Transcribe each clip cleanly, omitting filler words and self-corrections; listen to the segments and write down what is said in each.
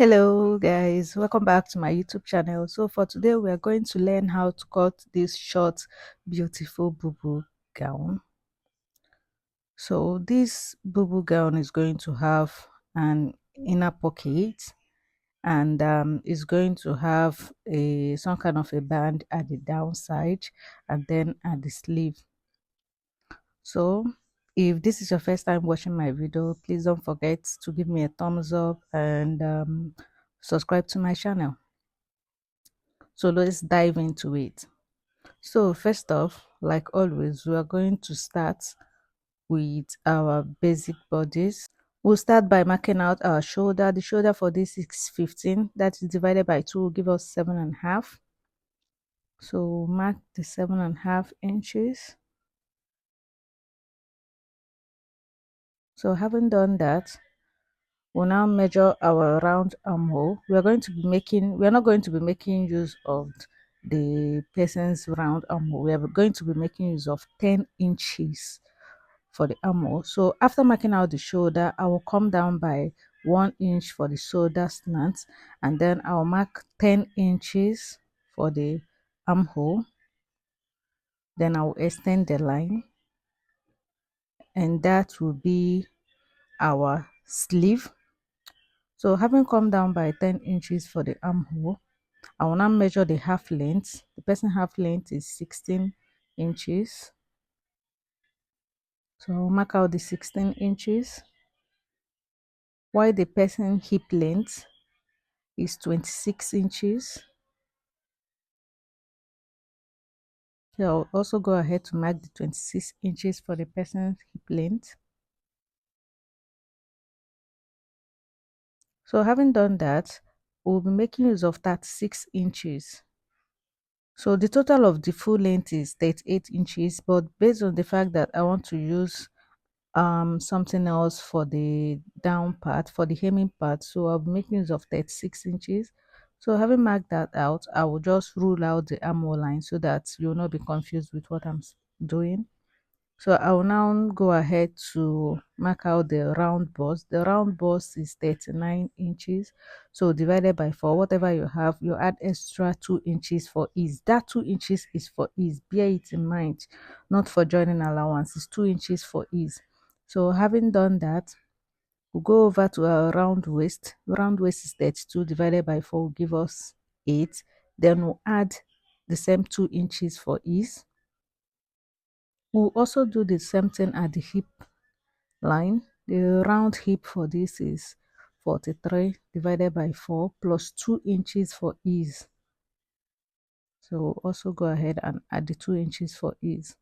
Hello guys, welcome back to my YouTube channel. So for today we are going to learn how to cut this short beautiful boo gown. So this boo gown is going to have an inner pocket and is going to have a some kind of a band at the downside and then at the sleeve. So if this is your first time watching my video, please don't forget to give me a thumbs up and subscribe to my channel. So let's dive into it. So first off, like always, we are going to start with our basic bodies. We'll start by marking out our shoulder. The shoulder for this is 15. That is divided by 2 will give us 7.5. So mark the 7.5 inches. So having done that, we'll now measure our round armhole. We are not going to be making use of the person's round armhole. We are going to be making use of 10 inches for the armhole. So after marking out the shoulder, I will come down by 1 inch for the shoulder slant, and then I'll mark 10 inches for the armhole. Then I'll extend the line, and that will be our sleeve. So having come down by 10 inches for the armhole, I will now measure the half length. The person half length is 16 inches. So I'll mark out the 16 inches, while the person hip length is 26 inches. So I'll also go ahead to mark the 26 inches for the person's hip length. So having done that, we'll be making use of 36 inches. So the total of the full length is 38 inches, but based on the fact that I want to use something else for the down part, for the hemming part, so I'll be making use of 36 inches. So having marked that out, I will just rule out the armhole line so that you'll not be confused with what I'm doing. So I will now go ahead to mark out the round bust. The round bust is 39 inches. So divided by 4, whatever you have, you add extra 2 inches for ease. That 2 inches is for ease. Bear it in mind, not for joining allowance. It's 2 inches for ease. So having done that, we'll go over to our round waist. Round waist is 32 divided by 4 will give us 8. Then we'll add the same 2 inches for ease. We'll also do the same thing at the hip line. The round hip for this is 43 divided by 4 plus 2 inches for ease. So we'll also go ahead and add the 2 inches for ease.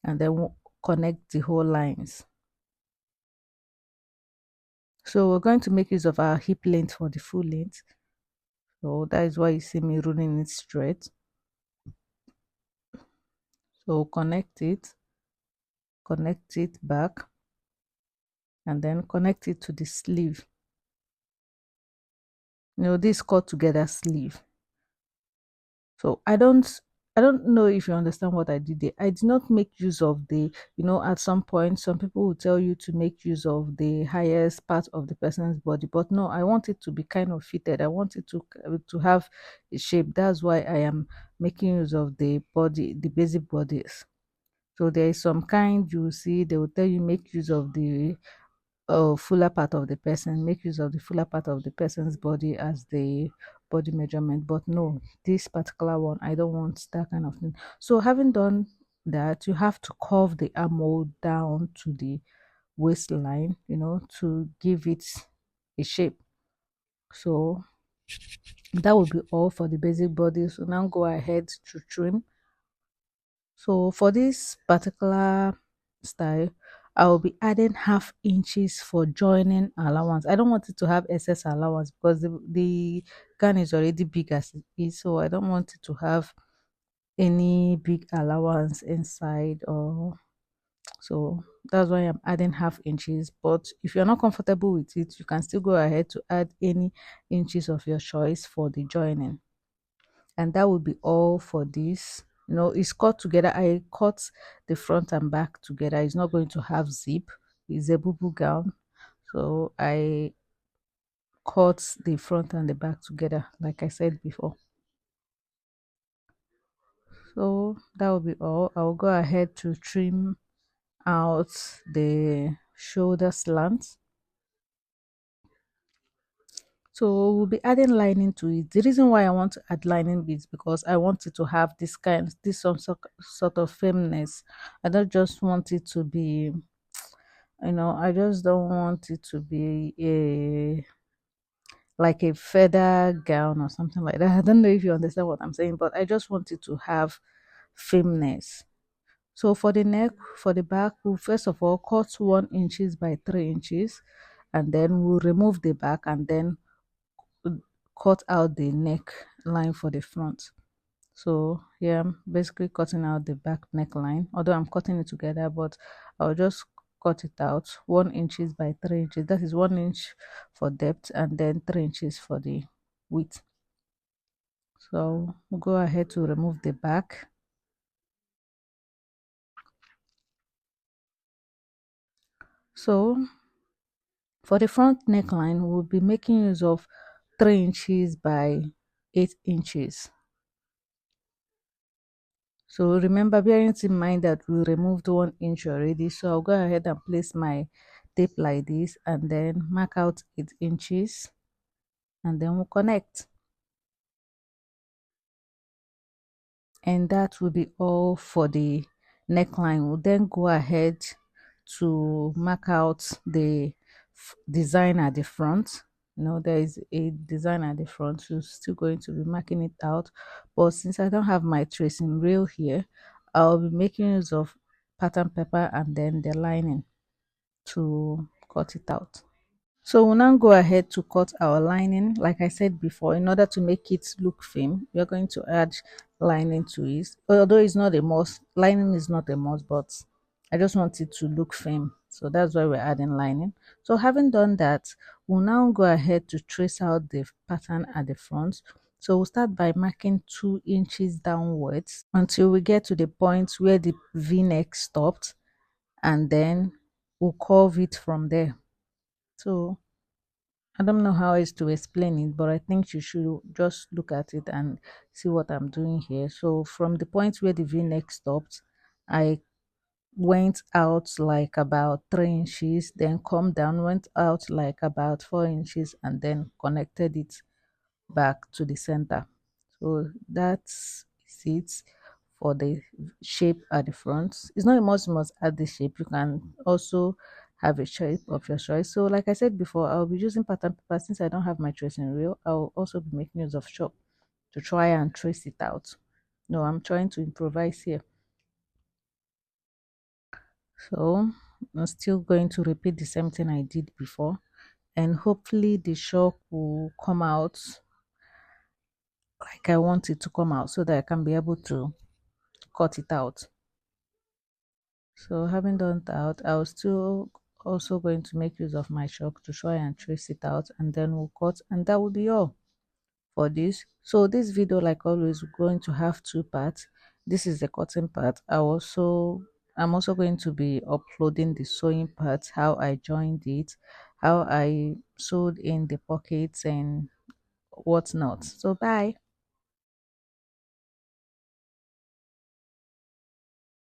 And then we'll connect the whole lines. So we're going to make use of our hip length for the full length. So that is why you see me ruling it straight. So connect it back, and then connect it to the sleeve. This cut together sleeve. So I don't know if you understand what I did there. I did not make use of the, at some point some people will tell you to make use of the highest part of the person's body, but no, I want it to be kind of fitted. I want it to have a shape. That's why I am making use of the body, the basic bodies. So there is some kind, you see, they will tell you make use of the fuller part of the person, make use of the fuller part of the person's body as the body measurement. But no, this particular one, I don't want that kind of thing. So having done that, you have to curve the armhole down to the waistline, to give it a shape. So that will be all for the basic body. So now go ahead to trim. So for this particular style, I will be adding half inches for joining allowance. I don't want it to have excess allowance because the gun is already big as it is, so I don't want it to have any big allowance inside, or so that's why I'm adding half inches. But if you're not comfortable with it, you can still go ahead to add any inches of your choice for the joining. And that will be all for this. It's cut together. I cut the front and back together. It's not going to have zip. It's a boo gown, so I cut the front and the back together, like I said before. So that will be all. I'll go ahead to trim out the shoulder slant. So we'll be adding lining to it. The reason why I want to add lining beads because I want it to have this some sort of firmness. I don't just want it to be, I just don't want it to be a like a feather gown or something like that. I don't know if you understand what I'm saying, but I just want it to have firmness. So for the neck, for the back, we'll first of all cut 1 inches by 3 inches, and then we'll remove the back and then cut out the neck line for the front. So yeah, I'm basically cutting out the back neckline, although I'm cutting it together, but I'll just cut it out 1 inches by 3 inches. That is 1 inch for depth and then 3 inches for the width. So we'll go ahead to remove the back. So for the front neckline, we'll be making use of 3 inches by 8 inches. So remember, bearing in mind that we removed 1 inch already, so I'll go ahead and place my tape like this and then mark out 8 inches and then we'll connect. And that will be all for the neckline. We'll then go ahead to mark out the design at the front. There is a design at the front, so still going to be marking it out, but since I don't have my tracing reel here, I'll be making use of pattern paper and then the lining to cut it out. So we'll now go ahead to cut our lining. Like I said before, in order to make it look firm, we are going to add lining to it. Although it's not a must, lining is not a must, but I just want it to look firm. So that's why we're adding lining. So having done that, we'll now go ahead to trace out the pattern at the front. So we'll start by marking 2 inches downwards until we get to the point where the V-neck stopped, and then we'll curve it from there. So I don't know how else to explain it, but I think you should just look at it and see what I'm doing here. So from the point where the V-neck stopped, I went out like about 3 inches, then come down, went out like about 4 inches, and then connected it back to the center. So that's it for the shape at the front. It's not a must add the shape. You can also have a shape of your choice. So like I said before, I'll be using pattern paper. Since I don't have my tracing wheel, I'll also be making use of chalk to try and trace it out. No, I'm trying to improvise here. So I'm still going to repeat the same thing I did before, and hopefully the chalk will come out like I want it to come out so that I can be able to cut it out. So having done that, I was still also going to make use of my chalk to try and trace it out, and then we'll cut, and that will be all for this. So this video, like always, we're going to have two parts. This is the cutting part. I'm also going to be uploading the sewing part, how I joined it, how I sewed in the pockets and whatnot. So bye.